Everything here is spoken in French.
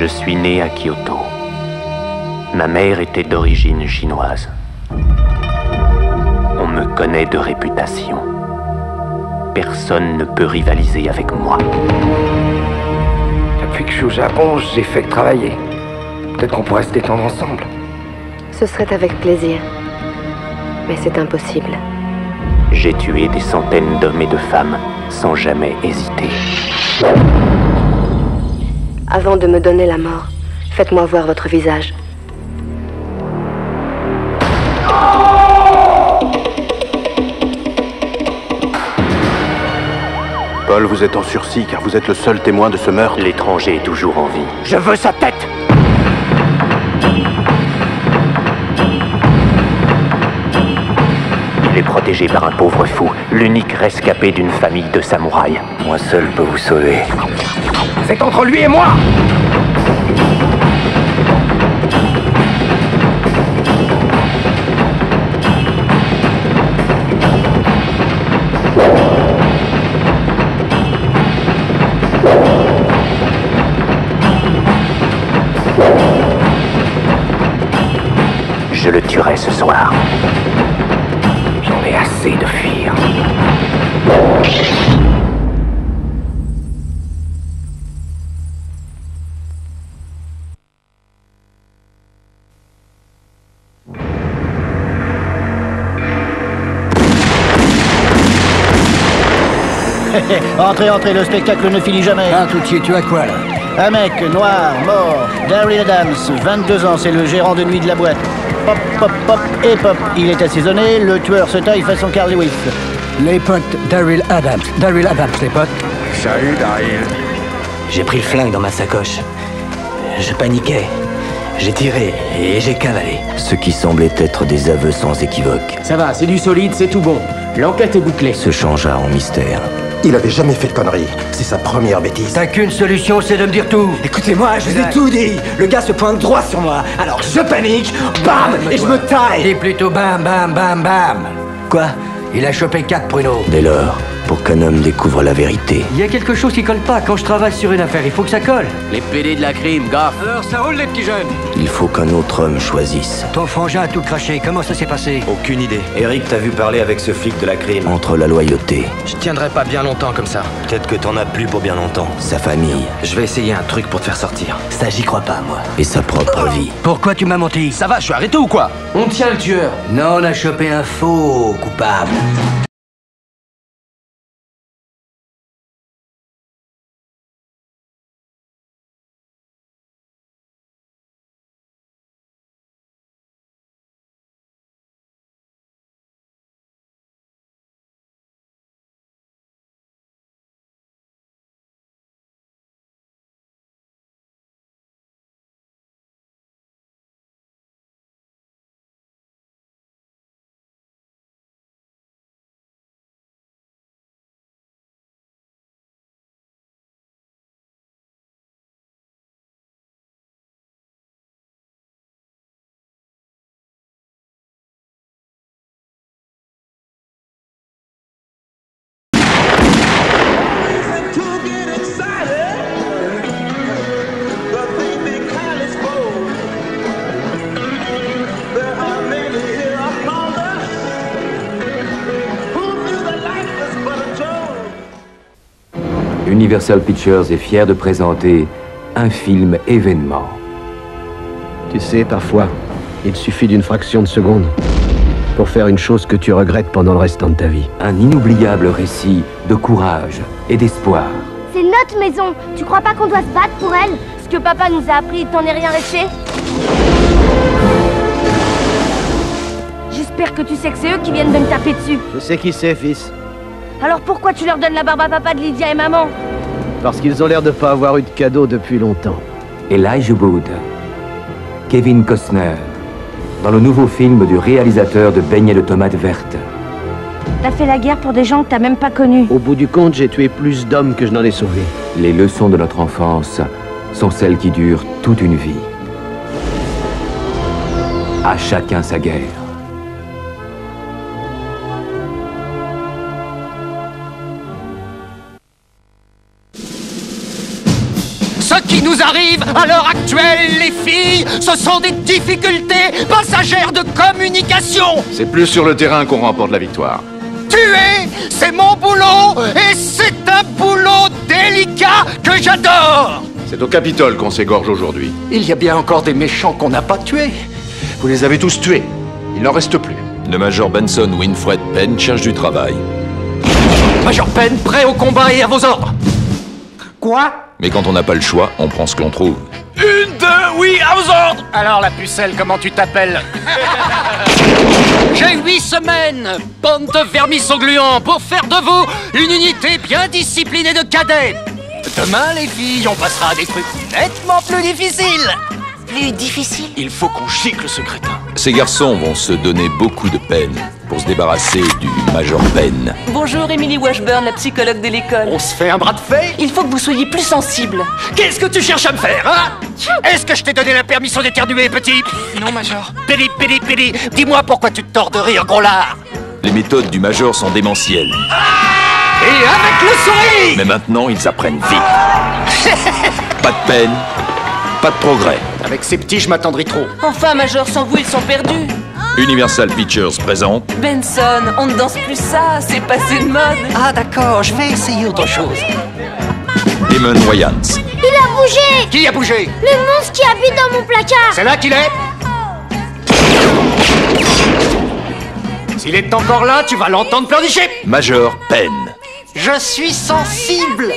Je suis né à Kyoto. Ma mère était d'origine chinoise. On me connaît de réputation. Personne ne peut rivaliser avec moi. Depuis que je suis au Japon, j'ai fait que travailler. Peut-être qu'on pourrait se détendre ensemble. Ce serait avec plaisir. Mais c'est impossible. J'ai tué des centaines d'hommes et de femmes sans jamais hésiter. Avant de me donner la mort, faites-moi voir votre visage. Paul, vous êtes en sursis car vous êtes le seul témoin de ce meurtre. L'étranger est toujours en vie. Je veux sa tête! Il est protégé par un pauvre fou, l'unique rescapé d'une famille de samouraïs. Moi seul peux vous sauver. C'est entre lui et moi! Je le tuerai ce soir. J'en ai assez de fuir. Entrez, entrez, le spectacle ne finit jamais. Ah, tout de suite, tu as quoi, là? Un mec noir, mort, Daryl Adams, 22 ans, c'est le gérant de nuit de la boîte. Pop, pop, pop et pop. Il est assaisonné, le tueur se taille façon Carl Lewis. Les potes Daryl Adams. Daryl Adams, les potes. Salut, Daryl. J'ai pris le flingue dans ma sacoche. Je paniquais. J'ai tiré et j'ai cavalé. Ce qui semblait être des aveux sans équivoque Ça va, c'est du solide, c'est tout bon. L'enquête est bouclée. se changea en mystère. Il avait jamais fait de conneries. C'est sa première bêtise. T'as qu'une solution, c'est de me dire tout. Écoutez-moi, je vous ai tout dit. Le gars se pointe droit sur moi. Alors je panique, bam, et je me taille. Dis plutôt bam, bam, bam, bam. Quoi? Il a chopé 4 pruneaux. Dès lors, pour qu'un homme découvre la vérité, Il y a quelque chose qui colle pas. Quand je travaille sur une affaire, il faut que ça colle. Les PD de la crime, gaffe. Alors, ça roule, les petits jeunes. il faut qu'un autre homme choisisse Ton frangin a tout craché. Comment ça s'est passé? Aucune idée. Eric t'a vu parler avec ce flic de la crime. entre la loyauté, Je tiendrai pas bien longtemps comme ça. Peut-être que t'en as plus pour bien longtemps. sa famille Je vais essayer un truc pour te faire sortir. Ça, j'y crois pas, moi. et sa propre vie. Pourquoi tu m'as menti? Ça va, je suis arrêté ou quoi? On tient le tueur. Non, on a chopé un faux coupable. Universal Pictures est fier de présenter un film événement. Tu sais, parfois, il suffit d'une fraction de seconde pour faire une chose que tu regrettes pendant le restant de ta vie. Un inoubliable récit de courage et d'espoir. C'est notre maison. Tu crois pas qu'on doit se battre pour elle? Ce que papa nous a appris, t'en es rien resté? J'espère que tu sais que c'est eux qui viennent de me taper dessus. Je sais qui c'est, fils. Alors pourquoi tu leur donnes la barbe à papa de Lydia et maman? Parce qu'ils ont l'air de pas avoir eu de cadeau depuis longtemps. Elijah Wood, Kevin Costner, dans le nouveau film du réalisateur de Beignets de tomates vertes. T'as fait la guerre pour des gens que t'as même pas connus. Au bout du compte, j'ai tué plus d'hommes que je n'en ai sauvés. Les leçons de notre enfance sont celles qui durent toute une vie. À chacun sa guerre. Ce qui nous arrive à l'heure actuelle, les filles, ce sont des difficultés passagères de communication. C'est plus sur le terrain qu'on remporte la victoire. Tuer, c'est mon boulot, et c'est un boulot délicat que j'adore. C'est au Capitole qu'on s'égorge aujourd'hui. Il y a bien encore des méchants qu'on n'a pas tués. Vous les avez tous tués. Il n'en reste plus. Le Major Benson Winfred Penn cherche du travail. Major Penn, prêt au combat et à vos ordres. Quoi? Mais quand on n'a pas le choix, on prend ce que l'on trouve. 1, 2, oui, à vos ordres. Alors la pucelle, comment tu t'appelles? J'ai 8 semaines, bande de vermisseaux gluants, pour faire de vous une unité bien disciplinée de cadets. Demain, les filles, on passera à des trucs nettement plus difficiles. Plus difficile? Il faut qu'on gicle ce crétin. Ces garçons vont se donner beaucoup de peine pour se débarrasser du Major Penn. Bonjour, Emily Washburn, la psychologue de l'école. On se fait un bras de fer? Il faut que vous soyez plus sensible. Qu'est-ce que tu cherches à me faire, hein? Est-ce que je t'ai donné la permission d'éternuer, petit? Non, Major. Pédi, dis-moi pourquoi tu te tords de rire, gros lard. Les méthodes du Major sont démentielles. Et avec le sourire! Mais maintenant, ils apprennent vite. Pas de peine, pas de progrès. Avec ces petits, je m'attendrai trop. Enfin, Major, sans vous, ils sont perdus. Universal Pictures présente Benson, on ne danse plus ça, c'est passé de mode. Ah d'accord, je vais essayer autre chose. Damon Wayans. Il a bougé! Qui a bougé? Le monstre qui habite dans mon placard! C'est là qu'il est? S'il est encore là, tu vas l'entendre pleurnicher. Major Penn. Je suis sensible.